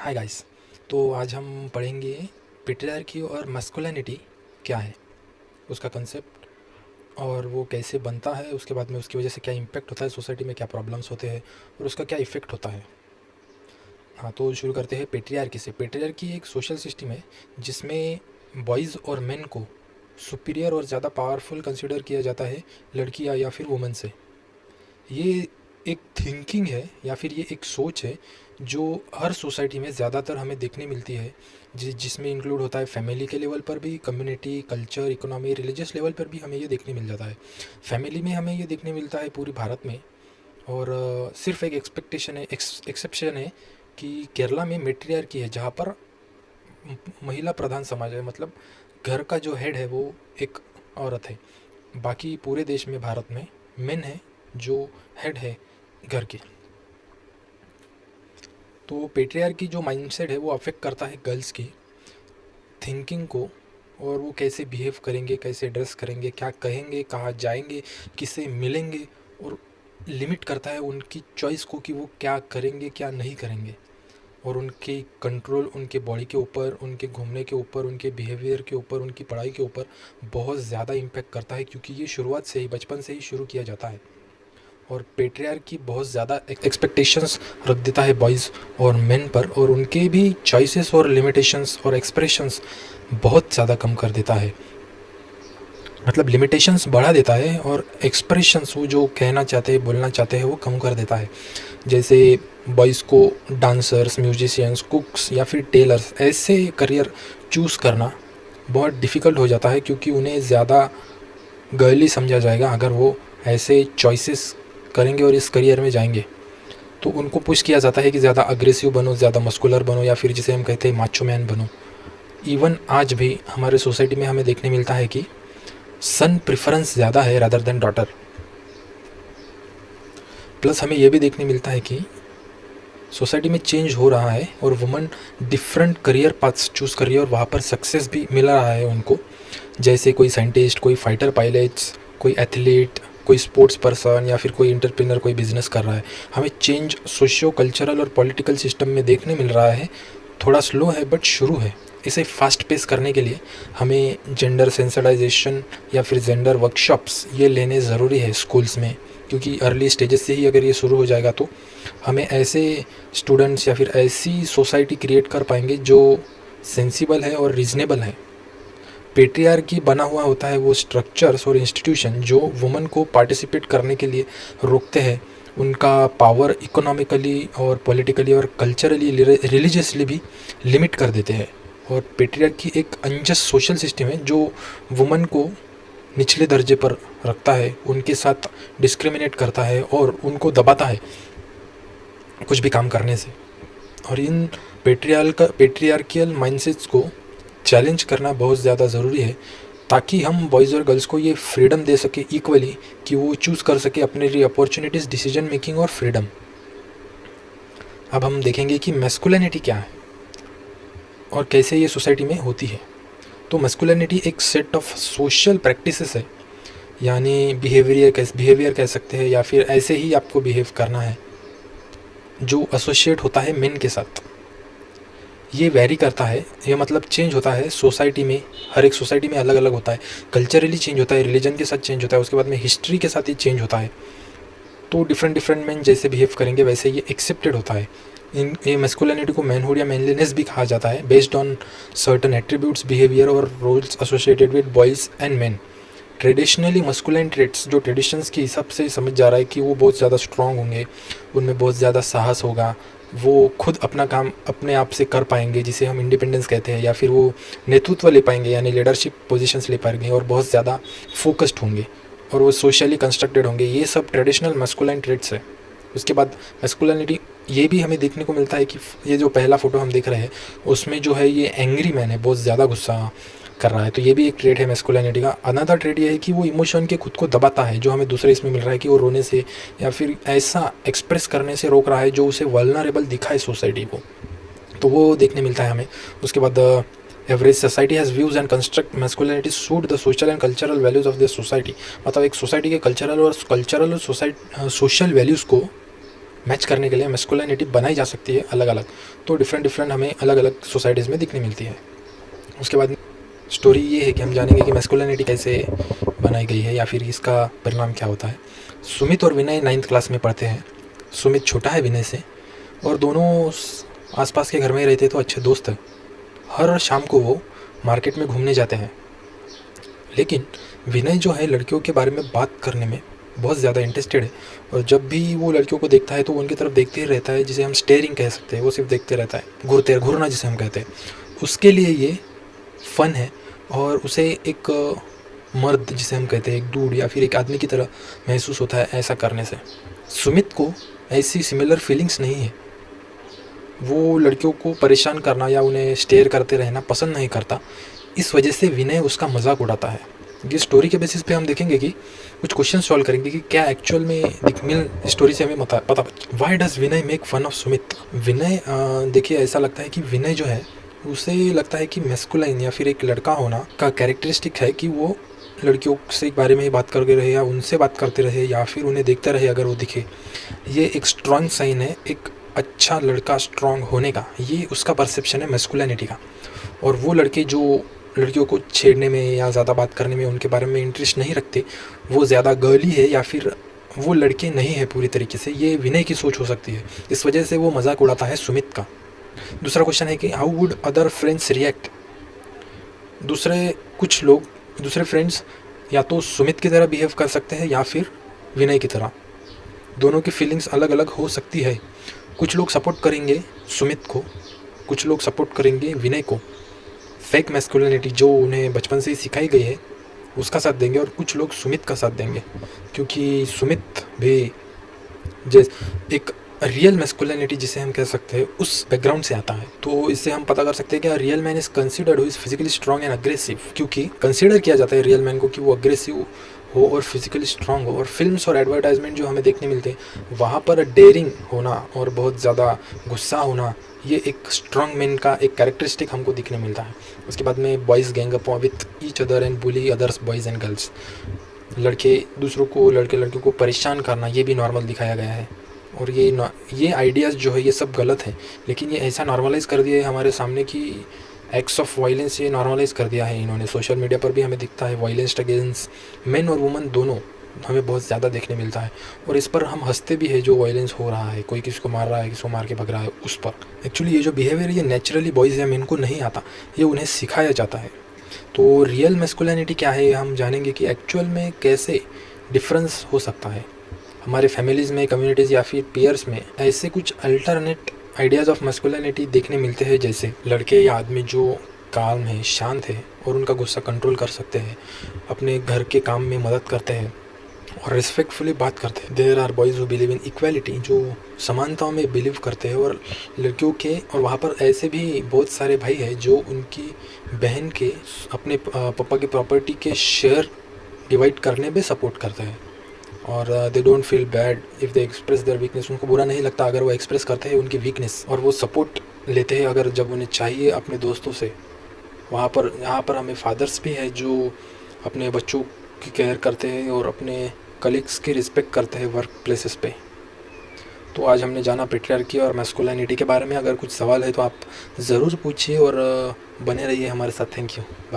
Hi guys. तो आज हम पढ़ेंगे पेट्रियार्की और मस्कुलिनिटी क्या है, उसका कंसेप्ट और वो कैसे बनता है, उसके बाद में उसकी वजह से क्या इम्पैक्ट होता है सोसाइटी में, क्या प्रॉब्लम्स होते हैं और उसका क्या इफ़ेक्ट होता है। हाँ, तो शुरू करते हैं पेट्रियार्की से। पेट्रियार्की एक सोशल सिस्टम है जिसमें बॉयज़ और मेन को सुपीरियर और ज़्यादा पावरफुल कंसिडर किया जाता है लड़कियाँ या फिर वुमेन से। ये एक थिंकिंग है या फिर ये एक सोच है जो हर सोसाइटी में ज़्यादातर हमें देखने मिलती है, जिसमें इंक्लूड होता है फैमिली के लेवल पर भी, community, culture, economy, religious level पर भी हमें ये देखने मिल जाता है। फैमिली में हमें ये देखने मिलता है पूरी भारत में। और सिर्फ एक एक्सेप्शन है कि केरला में मेट्रियार्की है, जहाँ पर महिला प्रधान समाज है, मतलब घर का जो हेड है वो एक औरत है। बाकी पूरे देश में, भारत में, मेन है जो हेड है घर के। तो पेट्रियार्की जो माइंडसेट है वो अफेक्ट करता है गर्ल्स की थिंकिंग को, और वो कैसे बिहेव करेंगे, कैसे ड्रेस करेंगे, क्या कहेंगे, कहाँ जाएंगे, किससे मिलेंगे, और लिमिट करता है उनकी चॉइस को कि वो क्या करेंगे, क्या नहीं करेंगे। और उनके कंट्रोल उनके बॉडी के ऊपर, उनके घूमने के ऊपर, उनके बिहेवियर के ऊपर, उनकी पढ़ाई के ऊपर बहुत ज़्यादा इम्पेक्ट करता है, क्योंकि ये शुरुआत से ही, बचपन से ही शुरू किया जाता है। और पेट्रियार्की बहुत ज़्यादा एक्सपेक्टेशंस रख देता है बॉयज़ और मेन पर, और उनके भी चॉइसेस और लिमिटेशंस और एक्सप्रेशंस बहुत ज़्यादा कम कर देता है। मतलब लिमिटेशंस बढ़ा देता है और एक्सप्रेशंस, वो जो कहना चाहते हैं, बोलना चाहते हैं, वो कम कर देता है। जैसे बॉयज़ को डांसर्स, म्यूजिशियंस, कुक्स या फिर टेलर्स ऐसे करियर चूज़ करना बहुत डिफ़िकल्ट हो जाता है, क्योंकि उन्हें ज़्यादा गर्ली समझा जाएगा अगर वो ऐसे चॉइसेस करेंगे और इस करियर में जाएंगे। तो उनको पुश किया जाता है कि ज़्यादा अग्रेसिव बनो, ज़्यादा मस्कुलर बनो, या फिर जिसे हम कहते हैं माचो मैन बनो। इवन आज भी हमारे सोसाइटी में हमें देखने मिलता है कि सन प्रेफरेंस ज़्यादा है रादर देन डॉटर। प्लस हमें यह भी देखने मिलता है कि सोसाइटी में चेंज हो रहा है और woman different career paths choose कर रही है और वहाँ पर सक्सेस भी मिल रहा है उनको। जैसे कोई साइंटिस्ट, कोई फाइटर पायलट्स, कोई एथलीट, कोई स्पोर्ट्स पर्सन, या फिर कोई इंटरप्रेन्योर, कोई बिजनेस कर रहा है। हमें चेंज सोशियो कल्चरल और पॉलिटिकल सिस्टम में देखने मिल रहा है। थोड़ा स्लो है बट शुरू है। इसे फास्ट पेस करने के लिए हमें जेंडर सेंसिटाइजेशन या फिर जेंडर वर्कशॉप्स ये लेने ज़रूरी है स्कूल्स में, क्योंकि अर्ली स्टेजेस से ही अगर ये शुरू हो जाएगा तो हमें ऐसे स्टूडेंट्स या फिर ऐसी सोसाइटी क्रिएट कर पाएंगे जो सेंसिबल है और रीजनेबल है। पेट्रियार्की बना हुआ होता है वो स्ट्रक्चर्स और इंस्टीट्यूशन जो वुमन को पार्टिसिपेट करने के लिए रोकते हैं, उनका पावर इकोनॉमिकली और पॉलिटिकली और कल्चरली, रिलीजियसली भी लिमिट कर देते हैं। और पेट्रियार्की एक अनजस्ट सोशल सिस्टम है जो वुमन को निचले दर्जे पर रखता है, उनके साथ डिस्क्रिमिनेट करता है और उनको दबाता है कुछ भी काम करने से। और इन पेट्रियार्कियल माइंडसेट्स को चैलेंज करना बहुत ज़्यादा ज़रूरी है, ताकि हम बॉयज़ और गर्ल्स को ये फ्रीडम दे सके इक्वली कि वो चूज़ कर सके अपने लिए अपॉर्चुनिटीज़, डिसीजन मेकिंग और फ्रीडम। अब हम देखेंगे कि मैस्कुलिनिटी क्या है और कैसे ये सोसाइटी में होती है। तो मैस्कुलिनिटी एक सेट ऑफ सोशल प्रैक्टिसेस है, यानी बिहेवियर कह सकते हैं, या फिर ऐसे ही आपको बिहेव करना है जो एसोसिएट होता है मेन के साथ। ये वेरी करता है, ये मतलब चेंज होता है सोसाइटी में, हर एक सोसाइटी में अलग अलग होता है। कल्चरली चेंज होता है, रिलीजन के साथ चेंज होता है, उसके बाद में हिस्ट्री के साथ ही चेंज होता है। तो डिफरेंट मैन जैसे बिहेव करेंगे वैसे ये एक्सेप्टेड होता है। इन ये मैस्कुलिनिटी को मैनहुड या मैनलीनेस भी कहा जाता है, based on certain attributes, behaviour और roles associated with boys and man. Traditionally masculine traits जो ट्रेडिशंस के हिसाब से समझ जा रहा है कि वो बहुत ज़्यादा स्ट्रॉन्ग होंगे, उनमें बहुत ज़्यादा साहस होगा, वो खुद अपना काम अपने आप से कर पाएंगे, जिसे हम इंडिपेंडेंस कहते हैं, या फिर वो नेतृत्व ले पाएंगे यानी लीडरशिप पोजीशंस ले पाएंगे, और बहुत ज़्यादा फोकस्ड होंगे, और वो सोशली कंस्ट्रक्टेड होंगे। ये सब ट्रेडिशनल मस्कुलाइन ट्रेट्स है। उसके बाद मैस्कुलिनिटी ये भी हमें देखने को मिलता है कि ये जो पहला फ़ोटो हम देख रहे हैं उसमें जो है ये एंग्री मैन है, बहुत ज़्यादा गुस्सा कर रहा है। तो ये भी एक ट्रेड है मैस्कुलिनिटी का। अनदर ट्रेड ये है कि वो इमोशन के खुद को दबाता है, जो हमें दूसरे इसमें मिल रहा है कि वो रोने से या फिर ऐसा एक्सप्रेस करने से रोक रहा है जो उसे वल्नरेबल दिखाए सोसाइटी को। तो वो देखने मिलता है हमें। उसके बाद average society has views and construct masculinity suit the social and cultural values of this society. मतलब एक सोसाइटी के कल्चरल और सोशल वैल्यूज़ को मैच करने के लिए मैस्कुलिनिटी बनाई जा सकती है अलग अलग। तो डिफरेंट हमें अलग अलग सोसाइटीज़ में दिखने मिलती है। उसके बाद स्टोरी ये है कि हम जानेंगे कि मैस्कुलिनिटी कैसे बनाई गई है या फिर इसका परिणाम क्या होता है। सुमित और विनय 9th क्लास में पढ़ते हैं। सुमित छोटा है विनय से और दोनों आसपास के घर में ही रहते तो अच्छे दोस्त हैं। हर शाम को वो मार्केट में घूमने जाते हैं। लेकिन विनय जो है लड़कियों के बारे में बात करने में बहुत ज़्यादा इंटरेस्टेड है और जब भी वो लड़कियों को देखता है तो उनकी तरफ देखते ही रहता है, जिसे हम स्टेयरिंग कह सकते हैं। वो सिर्फ देखते रहता है, घूरना जिसे हम कहते हैं। उसके लिए ये फ़न है और उसे एक मर्द जिसे हम कहते हैं, एक डूड या फिर एक आदमी की तरह महसूस होता है ऐसा करने से। सुमित को ऐसी सिमिलर फीलिंग्स नहीं है। वो लड़कियों को परेशान करना या उन्हें स्टेयर करते रहना पसंद नहीं करता। इस वजह से विनय उसका मजाक उड़ाता है। ये स्टोरी के बेसिस पे हम देखेंगे कि कुछ क्वेश्चन सॉल्व करेंगे कि क्या एक्चुअल में स्टोरी से हमें पता why does Vinay make fun of Sumit. Vinay देखिए ऐसा लगता है कि विनय जो है उसे लगता है कि मैस्कुलाइन या फिर एक लड़का होना का कैरेक्टरिस्टिक है कि वो लड़कियों से एक बारे में ही बात करते रहे या उनसे बात करते रहे या फिर उन्हें देखते रहे अगर वो दिखे। ये एक स्ट्रॉन्ग साइन है एक अच्छा लड़का स्ट्रॉन्ग होने का। ये उसका परसेप्शन है मैस्कुलिनिटी का। और वो लड़के जो लड़कियों को छेड़ने में या ज़्यादा बात करने में उनके बारे में इंटरेस्ट नहीं रखते, वो ज़्यादा गर्ली है या फिर वो लड़के नहीं है पूरी तरीके से। ये विनय की सोच हो सकती है। इस वजह से वो मजाक उड़ाता है सुमित का। दूसरा क्वेश्चन है कि how would other friends react. दूसरे फ्रेंड्स या तो सुमित की तरह बिहेव कर सकते हैं या फिर विनय की तरह। दोनों की फीलिंग्स अलग अलग हो सकती है। कुछ लोग सपोर्ट करेंगे सुमित को, कुछ लोग सपोर्ट करेंगे विनय को। फेक मैस्कुलिनिटी जो उन्हें बचपन से ही सिखाई गई है उसका साथ देंगे और कुछ लोग सुमित का साथ देंगे, क्योंकि सुमित भी जैसे एक रियल मैस्कुलिनिटी जिसे हम कह सकते हैं उस बैकग्राउंड से आता है। तो इससे हम पता कर सकते हैं कि real man is considered who is physically strong and aggressive, क्योंकि कंसिडर किया जाता है रियल मैन को कि वो अग्रेसिव हो और फिजिकली स्ट्रॉन्ग हो। और फिल्म्स और एडवर्टाइजमेंट जो हमें देखने मिलते हैं वहाँ पर डेयरिंग होना और बहुत ज़्यादा गुस्सा होना ये एक स्ट्रॉन्ग मैन का एक कैरेक्टरिस्टिक हमको दिखने मिलता है। उसके बाद में boys gang up with each other and bully others boys and girls. लड़के दूसरों को लड़कियों को परेशान करना ये भी नॉर्मल दिखाया गया है। और ये आइडियाज़ जो है ये सब गलत है, लेकिन ये ऐसा नॉर्मलाइज़ कर दिया है हमारे सामने कि एक्ट्स ऑफ वायलेंस ये नॉर्मलाइज़ कर दिया है इन्होंने। सोशल मीडिया पर भी हमें दिखता है वायलेंस अगेंस्ट मेन और वुमेन दोनों हमें बहुत ज़्यादा देखने मिलता है। और इस पर हम हंसते भी है जो वायलेंस हो रहा है, कोई किसी को मार रहा है, किसी को मार के भग रहा है उस पर। एक्चुअली ये जो बिहेवियर ये नेचुरली बॉयज़ या मेन को नहीं आता, ये उन्हें सिखाया जाता है। तो रियल मैस्कुलिनिटी क्या है हम जानेंगे कि एक्चुअल में कैसे डिफरेंस हो सकता है। हमारे फैमिलीज़ में, कम्युनिटीज़ या फिर पीयर्स में ऐसे कुछ अल्टरनेट आइडियाज़ ऑफ मैस्कुलिनिटी देखने मिलते हैं, जैसे लड़के या आदमी जो काम है, शांत है और उनका गुस्सा कंट्रोल कर सकते हैं, अपने घर के काम में मदद करते हैं और रिस्पेक्टफुली बात करते हैं। There are boys who believe in equality, जो समानताओं में बिलीव करते हैं। और लड़कियों के और वहाँ पर ऐसे भी बहुत सारे भाई हैं जो उनकी बहन के अपने पापा की प्रॉपर्टी के शेयर डिवाइड करने में सपोर्ट करते हैं। और they don't feel bad if they express their weakness. उनको बुरा नहीं लगता अगर वो एक्सप्रेस करते हैं उनकी वीकनेस, और वो सपोर्ट लेते हैं अगर जब उन्हें चाहिए अपने दोस्तों से। यहाँ पर हमें फादर्स भी हैं जो अपने बच्चों की केयर करते हैं और अपने कलीग्स की रिस्पेक्ट करते हैं वर्क प्लेसेस पे। तो आज हमने जाना पैट्रियार्की और मैस्कुलिनिटी के बारे में। अगर कुछ सवाल है तो आप ज़रूर पूछिए और बने रहिए हमारे साथ। Thank you, bye.